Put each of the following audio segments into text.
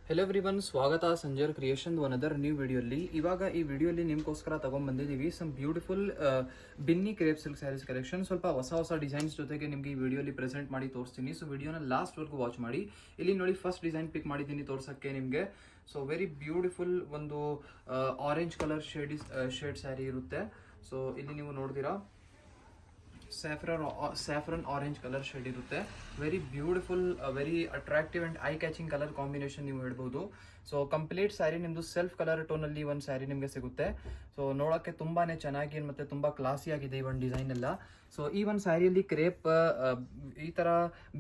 Hello everyone, ಸ್ವಾಗತ Sanjar creation ಒನದರ್ new ವಿಡಿಯೋಲಿ. ಇವಾಗ ಈ ವಿಡಿಯೋಲಿ ನಿಮ್ಗೋಸ್ಕರ ತಗೊಂಡ್ಬಂದಿದ್ದೀವಿ some beautiful Binny crepe silk saris collection. ಸ್ವಲ್ಪ ಹೊಸ ಡಿಸೈನ್ಸ್ ಜೊತೆಗೆ ನಿಮಗೆ ಈ ವಿಡಿಯೋಲಿ ಪ್ರೆಸೆಂಟ್ ಮಾಡಿ ತೋರಿಸ್ತೀನಿ. ಸೊ ವಿಡಿಯೋನ ಲಾಸ್ಟ್ವರೆಗೂ ವಾಚ್ ಮಾಡಿ. ಇಲ್ಲಿ ನೋಡಿ, ಫಸ್ಟ್ ಡಿಸೈನ್ ಪಿಕ್ ಮಾಡಿದ್ದೀನಿ ತೋರ್ಸಕ್ಕೆ ನಿಮಗೆ. ಸೊ ವೆರಿ ಬ್ಯೂಟಿಫುಲ್ ಒಂದು ಆರೆಂಜ್ ಕಲರ್ ಶೇಡ್ ಸ್ಯಾರಿ ಇರುತ್ತೆ. ಸೊ ಇಲ್ಲಿ ನೀವು ನೋಡ್ತೀರಾ ಸ್ಯಾಫ್ರನ್ ಆರೆಂಜ್ ಕಲರ್ ಶೇಡ್ ಇರುತ್ತೆ. Very beautiful, very attractive and I catching colour combination ನೀವು ಹೇಳ್ಬೋದು. ಸೊ ಕಂಪ್ಲೀಟ್ ಸ್ಯಾರಿ ನಿಮ್ದು ಸೆಲ್ಫ್ ಕಲರ್ ಟೋನ್ ಅಲ್ಲಿ ಒಂದು ಸ್ಯಾರಿ ನಿಮಗೆ ಸಿಗುತ್ತೆ. ಸೊ ನೋಡೋಕ್ಕೆ ತುಂಬಾನೇ ಚೆನ್ನಾಗಿ ಮತ್ತೆ ತುಂಬಾ ಕ್ಲಾಸಿ ಆಗಿದೆ ಈ ಒಂದು ಡಿಸೈನ್ ಎಲ್ಲ. ಸೊ ಈ ಒಂದು ಸ್ಯಾರಿಯಲ್ಲಿ ಕ್ರೇಪ್, ಈ ತರ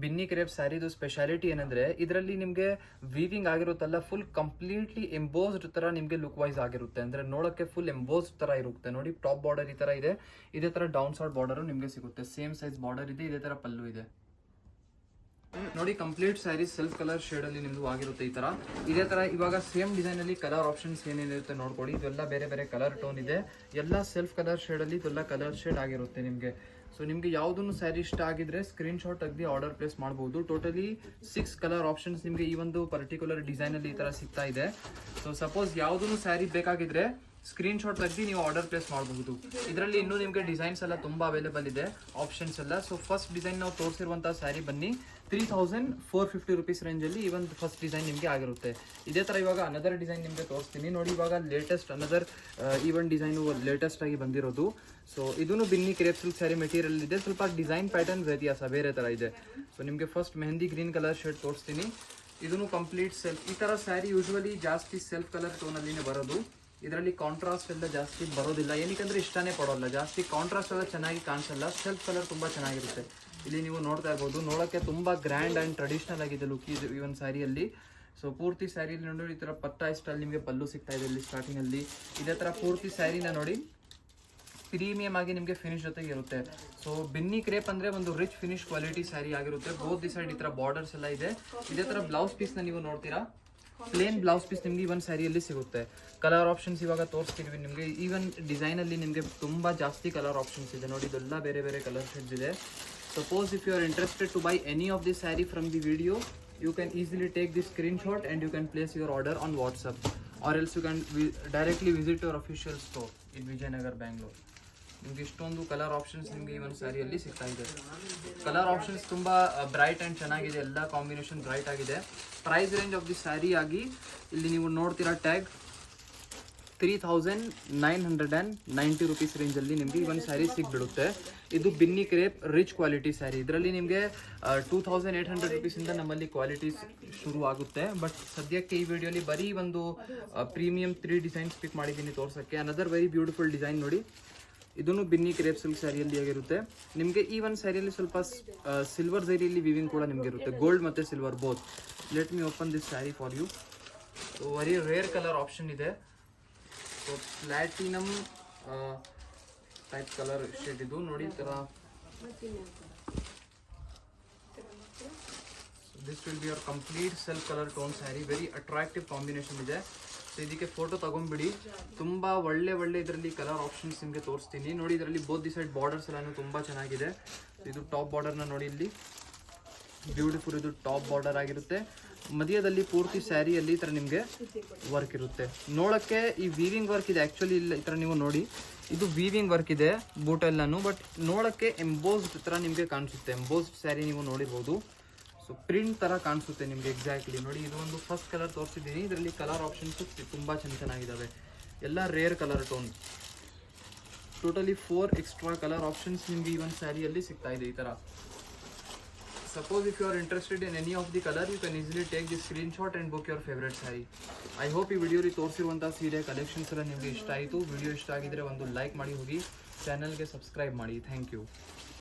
ಬಿನ್ನಿ ಕ್ರೇಪ್ ಸ್ಯಾರಿದು ಸ್ಪೆಷಾಲಿಟಿ ಏನಂದ್ರೆ ಇದರಲ್ಲಿ ನಿಮಗೆ ವೀವಿಂಗ್ ಆಗಿರುತ್ತಲ್ಲ, ಫುಲ್ ಕಂಪ್ಲೀಟ್ಲಿ ಎಂಬೋಸ್ಡ್ ತರ ನಿಮಗೆ ಲುಕ್ ವೈಸ್ ಆಗಿರುತ್ತೆ. ಅಂದ್ರೆ ನೋಡೋಕ್ಕೆ ಫುಲ್ ಎಂಬೋಸ್ಡ್ ತರ ಇರುತ್ತೆ. ನೋಡಿ, ಟಾಪ್ ಬಾರ್ಡರ್ ಈ ತರ ಇದೆ, ಇದೇ ತರ ಡೌನ್ ಸೈಡ್ ಬಾರ್ಡರ್ ನಿಮಗೆ ಸಿಗುತ್ತೆ. ಸೇಮ್ ಸೈಜ್ ಬಾರ್ಡರ್ ಇದೆ, ಇದೇ ತರ ಪಲ್ಲು ಇದೆ. ನೋಡಿ, complete sari self colour shade ಅಲ್ಲಿ ನಿಮ್ದು ಆಗಿರುತ್ತೆ ಈ ತರ. ಇದೇ ತರ ಇವಾಗ ಸೇಮ್ ಡಿಸೈನ್ ಅಲ್ಲಿ ಕಲರ್ ಆಪ್ಷನ್ಸ್ ಏನೇನಿರುತ್ತೆ ನೋಡ್ಕೊಳ್ಳಿ. ಇದೆಲ್ಲ ಬೇರೆ ಬೇರೆ ಕಲರ್ ಟೋನ್ ಇದೆ, ಎಲ್ಲ ಸೆಲ್ಫ್ ಕಲರ್ ಶೇಡ್ ಅಲ್ಲಿ ಇದೆಲ್ಲ ಕಲರ್ ಶೇಡ್ ಆಗಿರುತ್ತೆ ನಿಮಗೆ. ಸೊ ನಿಮ್ಗೆ ಯಾವ್ದನ್ನು ಸ್ಯಾರಿ ಇಷ್ಟ ಆಗಿದ್ರೆ ಸ್ಕ್ರೀನ್ ಶಾಟ್ ತೆಗೆದು ಆರ್ಡರ್ ಪ್ಲೇಸ್ ಮಾಡಬಹುದು. ಟೋಟಲಿ 6 ಕಲರ್ ಆಪ್ಷನ್ಸ್ ನಿಮಗೆ ಈ ಒಂದು ಪರ್ಟಿಕ್ಯುಲರ್ ಡಿಸೈನ್ ಅಲ್ಲಿ ಈ ತರ ಸಿಗ್ತಾ ಇದೆ. ಸೊ ಸಪೋಸ್ ಯಾವ್ದನ್ನು ಸ್ಯಾರಿ ಬೇಕಾಗಿದ್ರೆ ಸ್ಕ್ರೀನ್ ಶಾಟ್ ತೆಗೆದು ನೀವು ಆರ್ಡರ್ ಪ್ಲೇಸ್ ಮಾಡಬಹುದು. ಇದರಲ್ಲಿ ಇನ್ನೂ ನಿಮಗೆ ಡಿಸೈನ್ಸ್ ಎಲ್ಲ ತುಂಬಾ ಅವೈಲೇಬಲ್ ಇದೆ, ಆಪ್ಷನ್ಸ್ ಎಲ್ಲ. ಸೊ ಫಸ್ಟ್ ಡಿಸೈನ್ ನಾವು ತೋರಿಸಿರುವಂತಹ ಸ್ಯಾರಿ ಬನ್ನಿ 3450 ರುಪೀಸ್ ರೇಂಜ್ ಅಲ್ಲಿ ಈ ಒಂದು ಫಸ್ಟ್ ಡಿಸೈನ್ ನಿಮಗೆ ಆಗಿರುತ್ತೆ. ಇದೇ ತರ ಇವಾಗ ಅನದರ್ ಡಿಸೈನ್ ನಿಮಗೆ ತೋರಿಸ್ತೀನಿ ನೋಡಿ. ಇವಾಗ ಲೇಟೆಸ್ಟ್ ಅನದರ್ ಈ ಒಂದು ಡಿಸೈನ್ ಲೇಟೆಸ್ಟ್ ಆಗಿ ಬಂದಿರೋದು. ಸೊ ಇದನ್ನು Binny crepe silk sari material ಇದೆ, ಸ್ವಲ್ಪ ಡಿಸೈನ್ ಪ್ಯಾಟರ್ನ್ ವ್ಯತ್ಯಾಸ ಬೇರೆ ತರ ಇದೆ. ಸೊ ನಿಮಗೆ first mehndi green colour shade ತೋರಿಸ್ತೀನಿ. ಇದನ್ನು ಕಂಪ್ಲೀಟ್ ಸೆಲ್ಫ್, ಈ ತರ ಸ್ಯಾರಿ ಯೂಶುವಲಿ ಜಾಸ್ತಿ ಸೆಲ್ಫ್ ಕಲರ್ ಟೋನ್ ಅಲ್ಲಿನೇ ಬರೋದು. ಇದರಲ್ಲಿ ಕಾಂಟ್ರಾಸ್ಟ್ ಎಲ್ಲ ಜಾಸ್ತಿ ಬರೋದಿಲ್ಲ, ಏನಕ್ಕೆ ಇಷ್ಟನೇ ಪಡೋಲ್ಲ. ಜಾಸ್ತಿ ಕಾಂಟ್ರಾಸ್ಟ್ ಎಲ್ಲ ಚೆನ್ನಾಗಿ ಕಾಣಿಸಲ್ಲ, ಸೆಲ್ಫ್ ಕಲರ್ ತುಂಬಾ ಚೆನ್ನಾಗಿರುತ್ತೆ. ಇಲ್ಲಿ ನೀವು ನೋಡ್ತಾ ಇರ್ಬೋದು, ನೋಡೋಕ್ಕೆ ತುಂಬಾ ಗ್ರ್ಯಾಂಡ್ ಅಂಡ್ ಟ್ರೆಡಿಷನಲ್ ಆಗಿದೆ ಲುಕ್ ಈ ಒಂದು ಸ್ಯಾರಿಯಲ್ಲಿ. ಸೊ ಪೂರ್ತಿ ಸ್ಯಾರಿಯಲ್ಲಿ ನೋಡಿ, ಈ ತರ ಪಟ್ಟಾ ಸ್ಟೈಲ್ ನಿಮಗೆ ಪಲ್ಲು ಸಿಗ್ತಾ ಇದೆ ಇಲ್ಲಿ ಸ್ಟಾರ್ಟಿಂಗ್ ಅಲ್ಲಿ. ಇದೇ ತರ ಪೂರ್ತಿ ಸ್ಯಾರಿನ ನೋಡಿ ಪ್ರೀಮಿಯಂ ಆಗಿ ನಿಮಗೆ ಫಿನಿಶ್ ಜೊತೆಗೆ ಇರುತ್ತೆ. ಸೊ ಬಿನ್ನಿ ಕ್ರೇಪ್ ಅಂದ್ರೆ ಒಂದು ರಿಚ್ ಫಿನಿಶ್ ಕ್ವಾಲಿಟಿ ಸ್ಯಾರಿ ಆಗಿರುತ್ತೆ. ಬೋತ್ ದಿ ಸೈಡ್ ಈ ತರ ಬಾರ್ಡರ್ಸ್ ಎಲ್ಲ ಇದೆ. ಇದೇ ತರ ಬ್ಲೌಸ್ ಪೀಸ್ ನ ನೀವು ನೋಡ್ತೀರಾ, ಪ್ಲೇನ್ ಬ್ಲೌಸ್ ಪೀಸ್ ನಿಮ್ಗೆ ಈ ಒಂದು ಸ್ಯಾರಿಯಲ್ಲಿ ಸಿಗುತ್ತೆ. ಕಲರ್ ಆಪ್ಷನ್ಸ್ ಇವಾಗ ತೋರಿಸ್ತಿದ್ವಿ ನಿಮಗೆ. ಈವನ್ ಡಿಸೈನ್ ಅಲ್ಲಿ ನಿಮಗೆ ತುಂಬಾ ಜಾಸ್ತಿ ಕಲರ್ ಆಪ್ಷನ್ಸ್ ಇದೆ ನೋಡಿ. ಇದೆಲ್ಲ ಬೇರೆ ಬೇರೆ ಕಲರ್ ಶೇಡ್ಸ್ ಇದೆ. Suppose if you are interested to buy any of the sari from the video, you can easily take this screenshot and you can place your order on WhatsApp, or else you can directly visit your official store in Vijayanagar, Bangalore. ನಿಮ್ಗೆ ಇಷ್ಟೊಂದು colour options ನಿಮಗೆ ಈ ಒಂದು ಸ್ಯಾರಿಯಲ್ಲಿ ಸಿಗ್ತಾ ಇದೆ. Colour options ತುಂಬಾ bright and ಚೆನ್ನಾಗಿದೆ, ಎಲ್ಲ ಕಾಂಬಿನೇಷನ್ ಬ್ರೈಟ್ ಆಗಿದೆ. Price range of the sari ಆಗಿ ಇಲ್ಲಿ ನೀವು ನೋಡ್ತೀರಾ ಟ್ಯಾಗ್ 3990 ರುಪೀಸ್ ರೇಂಜ್ ಅಲ್ಲಿ ನಿಮಗೆ ಈ ಒಂದು ಸ್ಯಾರಿ ಸಿಗ್ಬಿಡುತ್ತೆ. ಇದು Binny crepe rich quality sari. ಇದರಲ್ಲಿ ನಿಮಗೆ 2800 ರುಪೀಸ್ ಇಂದ ನಮ್ಮಲ್ಲಿ ಕ್ವಾಲಿಟೀಸ್ ಶುರು ಆಗುತ್ತೆ. ಬಟ್ ಸದ್ಯಕ್ಕೆ ಈ ವಿಡಿಯೋಲಿ ಬರೀ ಒಂದು ಪ್ರೀಮಿಯಂ 3 ಡಿಸೈನ್ಸ್ ಪಿಕ್ ಮಾಡಿದ್ದೀನಿ ತೋರ್ಸಕ್ಕೆ. ಅನದರ್ ವೆರಿ ಬ್ಯೂಟಿಫುಲ್ ಡಿಸೈನ್ ನೋಡಿ, ಇದನ್ನು ಬಿನ್ನಿ ಕ್ರೇಪ್ ಸಿಲ್ಕ್ ಸ್ಯಾರಿಯಲ್ಲಿ ಆಗಿರುತ್ತೆ. ನಿಮಗೆ ಈ ಒಂದು ಸ್ಯಾರಿಯಲ್ಲಿ ಸ್ವಲ್ಪ ಸಿಲ್ವರ್ ಝರಿಯಲ್ಲಿ ವಿವಿಂಗ್ ಕೂಡ ನಿಮಗೆ ಇರುತ್ತೆ, ಗೋಲ್ಡ್ ಮತ್ತು silver both. Let me open this sari for you. So very rare colour option ಇದೆ. So platinum type colour shade ಇದು ನೋಡಿ. ಈ ಥರ this will be your complete self colour tone sari. Very attractive combination ಇದೆ. ಸೊ ಇದಕ್ಕೆ photo ತಗೊಂಡ್ಬಿಡಿ. ತುಂಬಾ ಒಳ್ಳೆ ಇದರಲ್ಲಿ ಕಲರ್ ಆಪ್ಷನ್ಸ್ ನಿಮಗೆ ತೋರಿಸ್ತೀನಿ ನೋಡಿ. ಇದರಲ್ಲಿ ಬೋತ್ ದಿ ಸೈಡ್ ಬಾರ್ಡರ್ಸ್ ಎಲ್ಲಾನು ತುಂಬಾ ಚೆನ್ನಾಗಿದೆ. ಇದು ಟಾಪ್ ಬಾರ್ಡರ್ನ ನೋಡಿ, ಇಲ್ಲಿ ಬ್ಯೂಟಿಫುಲ್ ಇದು ಟಾಪ್ ಬಾರ್ಡರ್ ಆಗಿರುತ್ತೆ. ಮಧ್ಯದಲ್ಲಿ ಪೂರ್ತಿ ಸ್ಯಾರಿಯಲ್ಲಿ ಈ ಥರ ನಿಮಗೆ ವರ್ಕ್ ಇರುತ್ತೆ. ನೋಡೋಕ್ಕೆ ಈ ವೀವಿಂಗ್ ವರ್ಕ್ ಇದೆ ಆ್ಯಕ್ಚುಲಿ. ಇಲ್ಲ ಈ ಥರ ನೀವು ನೋಡಿ, ಇದು ವೀವಿಂಗ್ ವರ್ಕ್ ಇದೆ ಬೂಟ್ ಎಲ್ಲಾನು, ಬಟ್ ನೋಡೋಕ್ಕೆ ಎಂಬೋಸ್ಡ್ ಥರ ನಿಮಗೆ ಕಾಣಿಸುತ್ತೆ. ಎಂಬೋಸ್ಡ್ ಸ್ಯಾರಿ ನೀವು ನೋಡಿರ್ಬೋದು. ಸೊ ಪ್ರಿಂಟ್ ಥರ ಕಾಣಿಸುತ್ತೆ ನಿಮಗೆ ಎಕ್ಸಾಕ್ಟ್ಲಿ ನೋಡಿ. ಇದು ಒಂದು ಫಸ್ಟ್ ಕಲರ್ ತೋರಿಸಿದ್ದೀನಿ. ಇದರಲ್ಲಿ ಕಲರ್ ಆಪ್ಷನ್ಸು ತುಂಬ ಚೆನ್ನಾಗಿದ್ದಾವೆ, ಎಲ್ಲ rare colour tone. Totally 4 extra colour options ನಿಮಗೆ ಈ ಒಂದು ಸ್ಯಾರಿಯಲ್ಲಿ ಸಿಗ್ತಾ ಇದೆ ಈ ಥರ. Suppose if you are interested in any of the color, you can easily take this screenshot and book your favorite saree. I hope ಈ ವಿಡಿಯೋಲಿ ತೋರಿಸಿರುವಂಥ ಸೀರೆ ಕಲೆಕ್ಷನ್ಸ್ ಎಲ್ಲ ನಿಮಗೆ ಇಷ್ಟ ಆಯಿತು. ವಿಡಿಯೋ ಇಷ್ಟ ಆಗಿದ್ರೆ ಒಂದು ಲೈಕ್ ಮಾಡಿ ಹೋಗಿ, ಚಾನಲ್ಗೆ ಸಬ್ಸ್ಕ್ರೈಬ್ ಮಾಡಿ. Thank you.